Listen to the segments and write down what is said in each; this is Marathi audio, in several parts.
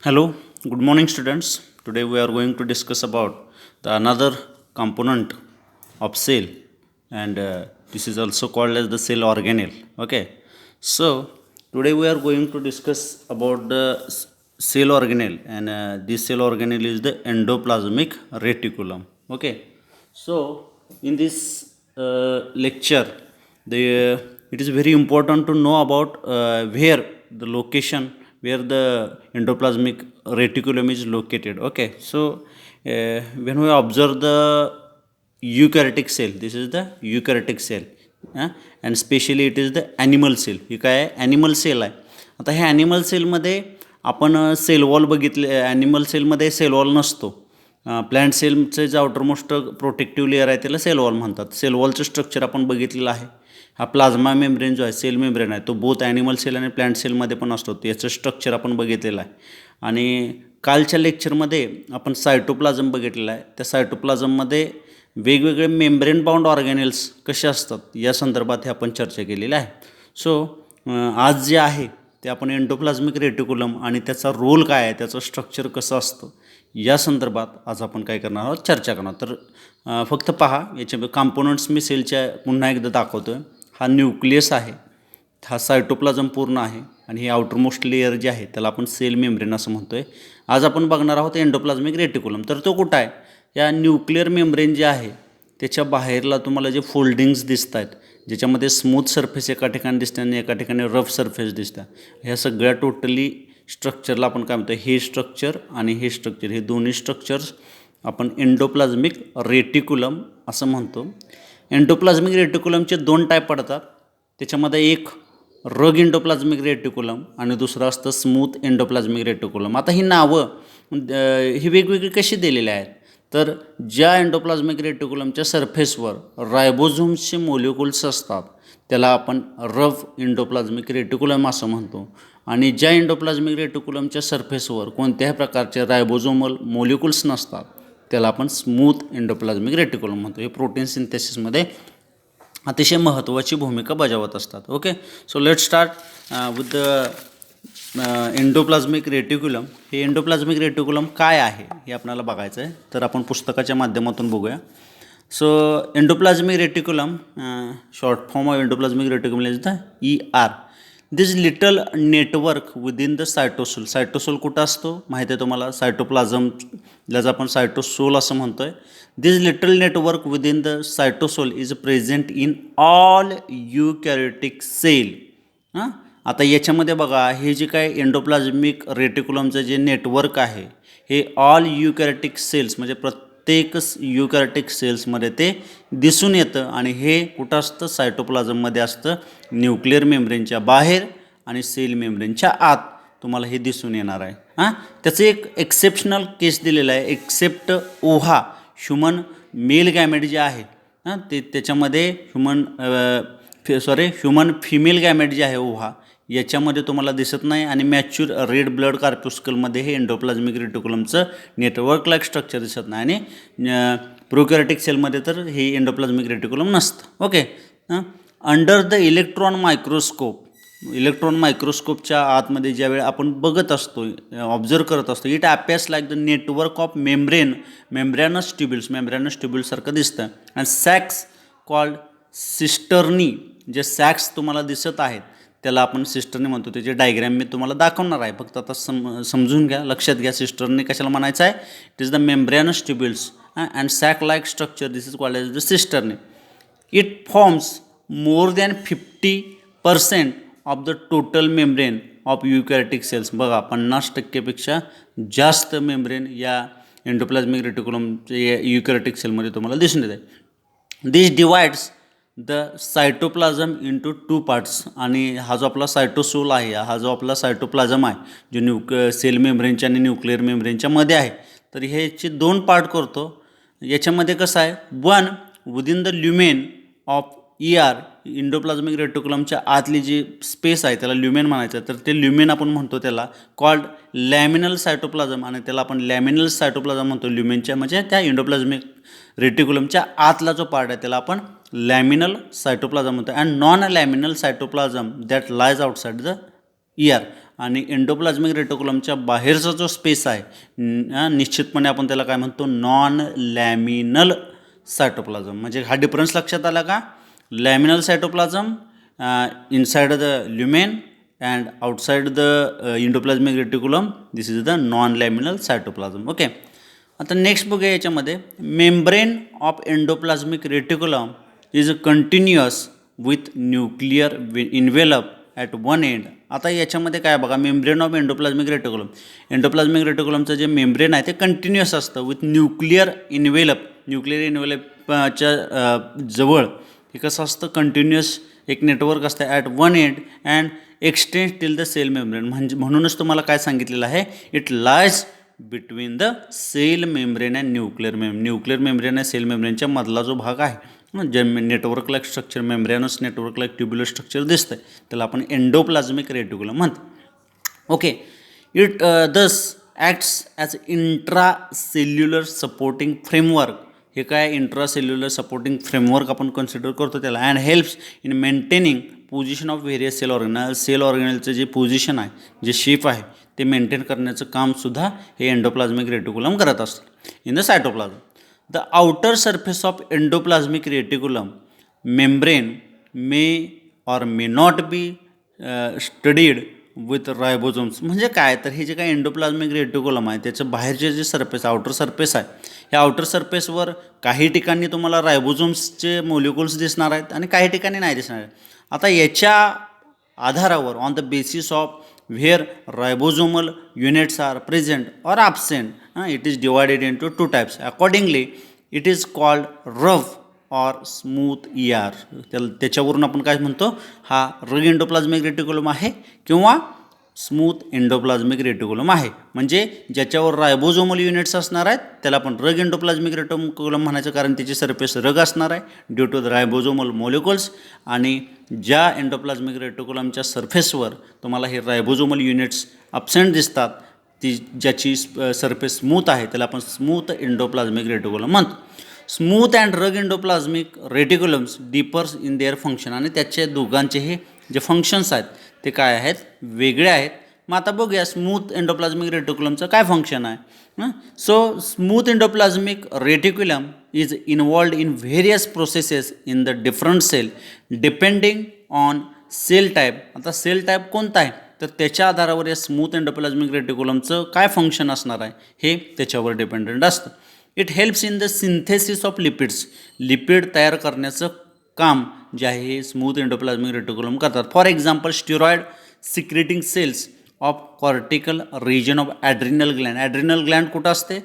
Hello, good morning students. Today we are going to discuss about the another component of cell and this is also called as the cell organelle. Okay, so today we are going to discuss about the cell organelle and this cell organelle is the endoplasmic reticulum. Okay, so in this lecture the it is very important to know about where the location where the endoplasmic reticulum is located. Okay, so when we observe the eukaryotic cell, this is the eukaryotic cell, and specially it is the animal cell. ही काय आहे, ॲनिमल सेल आहे. आता ह्या ॲनिमल सेलमध्ये आपण सेल वॉल बघितले. ॲनिमल सेलमध्ये सेल वॉल नसतो. प्लॅन्ट सेलचं जे आउटरमोस्ट प्रोटेक्टिव्ह लेअर आहे त्याला सेल वॉल म्हणतात. सेल वॉलचं स्ट्रक्चर आपण बघितलेलं आहे. हा प्लाझ्मा मेम्ब्रेन जो आहे, सेल मेम्ब्रेन आहे, तो बोथ ॲनिमल सेल आणि प्लांट सेलमध्ये पण असतो. याचं स्ट्रक्चर आपण बघितलेलं आहे. आणि कालच्या लेक्चरमध्ये आपण सायटोप्लाझम बघितलेलं आहे. त्या सायटोप्लाझममध्ये वेगवेगळे मेम्ब्रेन बाउंड ऑर्गॅनेल्स कसे असतात या संदर्भात आपण चर्चा केलेली आहे. सो आज जे आहे ते आपण एंडोप्लाझमिक रेटिक्युलम आणि त्याचा रोल काय आहे, त्याचं स्ट्रक्चर कसं असतं या संदर्भात आज आपण काय करणार आहोत, चर्चा करणार. तर फक्त पहा, याचे कॉम्पोनंट्स मी सेलच्या पुन्हा एकदा दाखवतो आहे. हा न्यूक्लियस आहे, हा सायटोप्लाझम पूर्ण आहे आणि हे आउटरमोस्ट लेअर जे आहे त्याला आपण सेल मेम्ब्रेन असं म्हणतो आहे. आज आपण बघणार आहोत एंडोप्लाझमिक रेटिक्युलम. तर तो कुठं आहे, या न्यूक्लिअर मेम्ब्रेन जे आहे त्याच्या बाहेरला तुम्हाला जे फोल्डिंग्स दिसत आहेत, ज्याच्यामध्ये स्मूथ सरफेस एका ठिकाणी दिसते आणि एका ठिकाणी रफ सरफेस दिसतं, ह्या सगळ्या टोटली स्ट्रक्चरला आपण काय म्हणतो, हे स्ट्रक्चर आणि हे स्ट्रक्चर, हे दोन्ही स्ट्रक्चर्स आपण एंडोप्लाझमिक रेटिक्युलम असं म्हणतो. एंडोप्लाझमिक रेटिक्युलमचे दोन टाईप पडतात. त्याच्यामध्ये एक रग एंडोप्लाझमिक रेटिक्युलम आणि दुसरं असतं स्मूथ एंडोप्लाझमिक रेटिक्युलम. आता ही नावं ही वेगवेगळी कशी दिलेली आहेत, तर ज्या एंडोप्लाझमिक रेटिक्युलमच्या सरफेसवर रायबोझोम्सचे मोलिक्युल्स असतात त्याला आपण रफ एंडोप्लाझमिक रेटिक्युलम असं म्हणतो. आणि ज्या एंडोप्लाझमिक रेटिक्युलमच्या सरफेसवर कोणत्याही प्रकारचे रायबोझोमल मोलिक्युल्स नसतात त्याला आपण स्मूथ एंडोप्लाझमिक रेटिक्युलम म्हणतो. हे प्रोटीन सिंथेसिसमध्ये अतिशय महत्त्वाची भूमिका बजावत असतात. Okay, so let start with the endoplasmic reticulum. हे एंडोप्लाझमिक रेटिक्युलम काय आहे हे आपल्याला बघायचं आहे, तर आपण पुस्तकाच्या माध्यमातून बघूया. So endoplasmic reticulum, short form of endoplasmic reticulum is the ER. This little network within the cytosol. Cytosol कुठं असतो माहिती आहे तुम्हाला, सायटोप्लाझम ज्याचं आपण सायटोसोल असं म्हणतो आहे. This little network within the cytosol is present in all eukaryotic cell. आता याच्यामध्ये बघा, हे जे काय एंडोप्लाझमिक रेटिक्युलमचं जे नेटवर्क आहे हे ऑल यूकॅरियोटिक सेल्स म्हणजे प्रत्येक यूकॅरियोटिक सेल्समध्ये ते दिसून येतं. आणि हे कुठं असतं, सायटोप्लाझममध्ये असतं, न्यूक्लिअर मेम्ब्रेनच्या बाहेर आणि सेल मेम्ब्रेनच्या आत तुम्हाला हे दिसून येणार आहे. त्याचं एक एक्सेप्शनल केस दिलेलं आहे, एक्सेप्ट ओव्हा, ह्युमन मेल गॅमेट जे आहे ते त्याच्यामध्ये ह्युमन फिमेल गॅमेट जे आहे ओव्हा याच्यामध्ये तुम्हाला दिसत नाही. आणि मॅच्युअर रेड ब्लड कार्प्युस्कलमध्ये हे एंडोप्लाझमिक रेटिक्युलमचं नेटवर्क लाईक स्ट्रक्चर दिसत नाही. आणि प्रोकॅरियोटिक सेलमध्ये तर हे एंडोप्लाझमिक रेटिक्युलम नसतं. Okay, under the electron microscope, electron मायक्रोस्कोपच्या आतमध्ये ज्यावेळी आपण बघत असतो, ऑब्झर्व करत असतो, it appears like the network of membranous ट्युब्युल्ससारखं दिसतं. आणि सॅक्स कॉल्ड सिस्टर्नी, जे सॅक्स तुम्हाला दिसत आहेत त्याला आपण सिस्टर्नी म्हणतो. त्याचे डायग्रॅम मी तुम्हाला दाखवणार आहे, फक्त आता समजून घ्या, लक्षात घ्या. सिस्टर्नी कशाला म्हणायचं आहे, it is the membranous tubules and sac like structure, this is called as the cisternae. It forms more than 50% of the total membrane of eukaryotic cells. बघा, 50%पेक्षा जास्त मेम्ब्रेन या एंडोप्लाझमिक रेटिक्युलमच्या यूकॅरियोटिक सेलमध्ये तुम्हाला दिसून येते. This divides the cytoplasm into 2 parts. आणि हा जो आपला सायटोसोल आहे, हा जो आपला सायटोप्लाझम आहे जो सेल मेम्ब्रेनच्या आणि न्यूक्लिअर मेम्ब्रेनच्या मध्ये आहे, तर ह्याचे 2 पार्ट करतो. याच्यामध्ये कसं आहे, one within the lumen of ER, endoplasmic रेटिक्युलमच्या आतली जी स्पेस आहे त्याला ल्युमेन म्हणायचं. तर ते ल्युमेन आपण म्हणतो त्याला कॉल्ड लॅमिनल सायटोप्लाझम, आणि त्याला आपण लॅमिनल सायटोप्लाझम म्हणतो. ल्युमेनच्या म्हणजे त्या एंडोप्लाझमिक रेटिक्युलमच्या आतला जो पार्ट आहे त्याला आपण लॅमिनल सायटोप्लाझम म्हणतो. And non luminal cytoplasm that lies outside the ER. आणि एंडोप्लाझ्मिक रेटिक्युलमच्या बाहेरचा जो स्पेस आहे निश्चितपणे आपण त्याला काय म्हणतो, नॉन लॅमिनल सायटोप्लाझम. म्हणजे हा डिफरन्स लक्षात आला का? Luminal cytoplasm inside the lumen and outside the endoplasmic reticulum, this is the non-laminal cytoplasm. Okay, आता नेक्स्ट बघूया याच्यामध्ये, membrane of endoplasmic reticulum is continuous with nuclear envelope at one end. आता याच्यामध्ये काय बघा, मेम्ब्रेन ऑफ एंडोप्लाझमिक रेटिक्युलमचं जे मेम्ब्रेन आहे ते कंटिन्युअस असतं विथ न्यूक्लियर इन्व्हेलपच्या जवळ हे कसं असतं, कंटिन्युअस एक नेटवर्क असतं at one end and extend till the cell membrane. म्हणूनच तुम्हाला काय सांगितलेलं आहे, it lies between the cell membrane and nuclear membrane आणि सेल मेम्ब्रेनच्या मधला जो भाग आहे, जे network like structure, membranous network like tubular structure दिसतंय, त्याला आपण एंडोप्लाझमिक रेटिक्युलम म्हणतो. Okay, it thus acts as intracellular supporting framework. हे काय इंट्रासेल्युलर सपोर्टिंग फ्रेमवर्क आपण कन्सिडर करतो त्याला. And helps in maintaining position of various sale ऑर्गेनलचं जे पोझिशन आहे, जे शेप आहे, ते मेंटेन करण्याचं कामसुद्धा हे एंडोप्लाझमिक रेटिक्युलम करत असतं in the cytoplasm. The outer surface of endoplasmic reticulum membrane may or may not be studied with ribosomes. म्हणजे काय तर हे जे काही एंडोप्लाझमिक रेटिक्युलम आहे त्याचं बाहेरचे जे सरफेस, आउटर सरफेस आहे, ह्या आउटर सरफेसवर काही ठिकाणी तुम्हाला रायबोझोम्सचे मॉलिक्युल्स दिसणार आहेत आणि काही ठिकाणी नाही दिसणार आहेत. आता याच्या आधारावर, on the basis of where ribosomal units are present or absent, it is divided into two types. Accordingly it is called rough or smooth ER. त्याच्यावरून आपण काय म्हणतो, हा रग एंडोप्लाझमिक रेटिक्युलम आहे किंवा स्मूथ एंडोप्लाझमिक रेटिक्युलम आहे. म्हणजे ज्याच्यावर रायबोझोमल युनिट्स असणार आहेत त्याला आपण रग एंडोप्लाझमिक रेटिक्युलम म्हणायचं, कारण त्याची सरफेस रग असणार आहे ड्यू टू द रायबोझोमल मॉलिक्युल्स. आणि ज्या एंडोप्लाझमिक रेटिक्युलमच्या सरफेसवर तुम्हाला हे रायबोझोमल युनिट्स ॲबसेंट दिसतात, ती ज्याची सरफेस स्मूथ आहे त्याला आपण स्मूथ एंडोप्लाझमिक रेटिक्युलम म्हणतो. Smooth and rough endoplasmic reticulums differs in their function. आणि त्याचे दोघांचे हे जे फंक्शन्स आहेत ते काय आहेत, वेगळे आहेत. मग आता बघूया स्मूथ एंडोप्लाझमिक रेटिक्युलमचं काय फंक्शन आहे. So smooth endoplasmic reticulum is involved in various processes in the different cell depending on cell type. आता सेल टाईप कोणता आहे तर त्याच्या आधारावर या स्मूथ एंडोप्लाझमिक रेटिक्युलमचं काय फंक्शन असणार आहे हे त्याच्यावर डिपेंडंट असतं. It helps in the synthesis of lipids. Lipid तयार करण्याचं काम जे आहे हे स्मूथ एंडोप्लाझमिक रेटिक्युलम करतात. For example steroid secreting cells of cortical region of adrenal gland. Adrenal gland कुठं असते,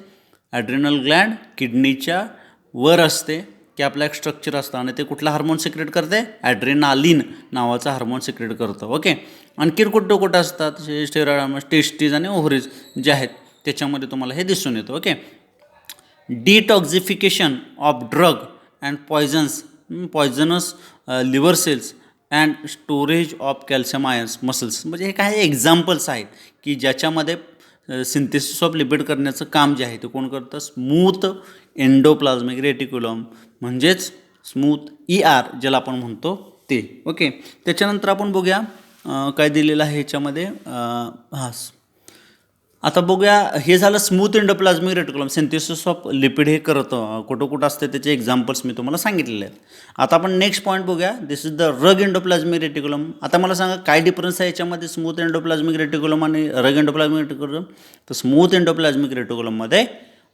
ॲड्रिनल ग्लँड किडनीच्या वर असते, कॅपलॅक स्ट्रक्चर असतं आणि ते कुठला हार्मोन सिक्रेट करते, ॲड्रेनालिन नावाचा हार्मोन सिक्रेट करतं. ओके, आणखी कुठं असतात स्टेरॉइड, टेस्टीज आणि ओव्हरीज जे आहेत त्याच्यामध्ये तुम्हाला हे दिसून येतं. Okay, detoxification of drug and poisonous liver cells and storage of calcium ions muscles. म्हणजे हे काही एक्झाम्पल्स आहेत की ज्याच्यामध्ये सिंथेसिस ऑफ लिपिड करण्याचं काम जे आहे ते कोण करतं, स्मूथ एंडोप्लाझमिक रेटिक्युलम म्हणजेच स्मूथ ER ज्याला आपण म्हणतो ते. ओके, त्याच्यानंतर आपण बघूया काय दिलेलं आहे ह्याच्यामध्ये. आता बघूया, हे झालं smooth endoplasmic reticulum, synthesis of lipid हे करतं, कुठं असते त्याचे एक्झाम्पल्स मी तुम्हाला सांगितलेले आहेत. आता आपण नेक्स्ट पॉईंट बघूया, this is the rough endoplasmic reticulum. आता मला सांगा काय डिफरन्स आहे याच्यामध्ये स्मूथ एंडोप्लाझमिक रेटिक्युलम आणि रग एंडोप्लाझमिक रेटिक्युलम. तर स्मूथ एंडोप्लाझमिक रेटिक्युलममध्ये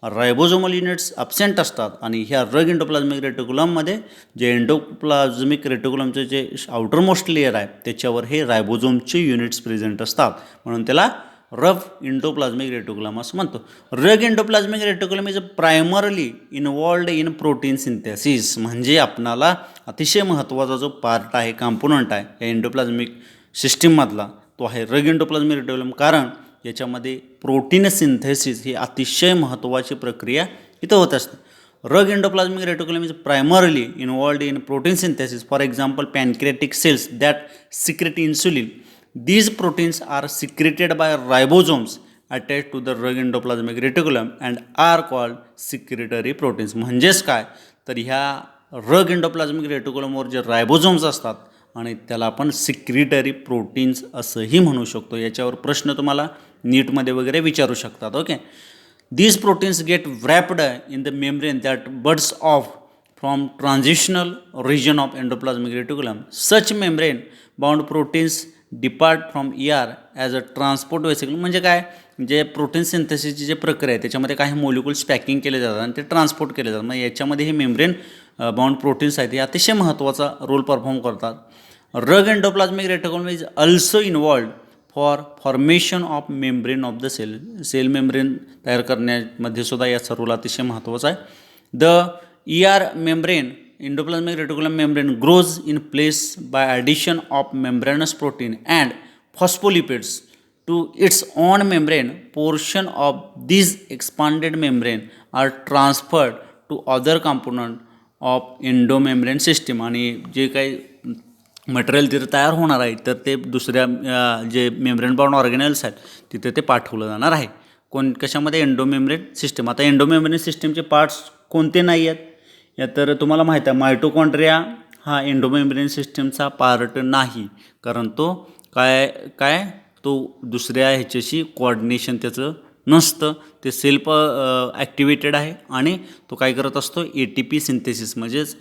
रायबोझोमल युनिट्स ॲबसेंट असतात आणि ह्या रग एंडोप्लाझमिक रेटिक्युलममध्ये जे एंडोप्लाझमिक रेटिक्युलमचे जे आउटर मोस्ट लेअर आहे त्याच्यावर हे रायबोझोमचे युनिट्स प्रेझेंट असतात, म्हणून त्याला रफ एंडोप्लाझमिक रेटिक्युलम असं म्हणतो. रग endoplasmic reticulum is primarily involved in protein synthesis. म्हणजे आपणाला अतिशय महत्त्वाचा जो पार्ट आहे, कॉम्पोनंट आहे या एंडोप्लाझमिक सिस्टीममधला, तो आहे रग एंडोप्लाझमिक रेटिक्युलम. कारण याच्यामध्ये प्रोटीन सिंथेसिस ही अतिशय महत्त्वाची प्रक्रिया इथं होत असते. Rough endoplasmic reticulum is primarily involved in protein synthesis. For example pancreatic cells that secrete insulin. These proteins are secreted by ribosomes attached to the rug endoplasmic reticulum and are called secretory proteins. म्हणजेच काय तर ह्या रग एंडोप्लाझमिक रेटिक्युलमवर जे रायबोझोम्स असतात आणि त्याला आपण सिक्रिटरी प्रोटीन्स असंही म्हणू शकतो. याच्यावर प्रश्न तुम्हाला नीटमध्ये वगैरे विचारू शकतात. Okay, these proteins get wrapped in the membrane that buds off from transitional region of endoplasmic reticulum. Such membrane bound proteins depart from ER as a transport vesicle. म्हणजे काय, जे प्रोटीन सिंथेसिसची जे प्रक्रिया आहे त्याच्यामध्ये काही मोलिक्युल्स पॅकिंग केले जातात आणि ते ट्रान्सपोर्ट केले जातात. मग याच्यामध्ये हे मेम्ब्रेन बाउंड प्रोटीन्स आहेत हे अतिशय महत्त्वाचा रोल परफॉर्म करतात. Rough endoplasmic reticulum is also involved for formation of membrane of the cell. Cell membrane तयार करण्यामध्ये सुद्धा याचा रोल अतिशय महत्त्वाचा आहे. The ER membrane endoplasmic reticulum membrane grows in place by addition of membranous protein and phospholipids to its own membrane. Portion of these expanded membrane are transferred to other component of endomembrane system. आणि जे काही मटेरियल तिथे तयार होणार आहे तर ते दुसऱ्या जे मेम्ब्रेन बाउंड ऑर्गॅनेल्स आहेत तिथे ते पाठवलं जाणार आहे. कशामध्ये, एंडोमेम्ब्रेन सिस्टम. आता एंडोमेम्ब्रेन सिस्टमचे पार्ट्स कोणते नाही आहेत या तर तुम्हाला माहीत आहे, मायटोकॉन्ड्रिया हा एंडोमेम्ब्रेन सिस्टमचा पार्ट नाही, कारण तो काय तो दुसऱ्या ह्याच्याशी कोऑर्डिनेशन त्याचं नसतं. ते सेल्फ ॲक्टिवेटेड आहे आणि तो काय करत असतो, ATP सिंथेसिस म्हणजेच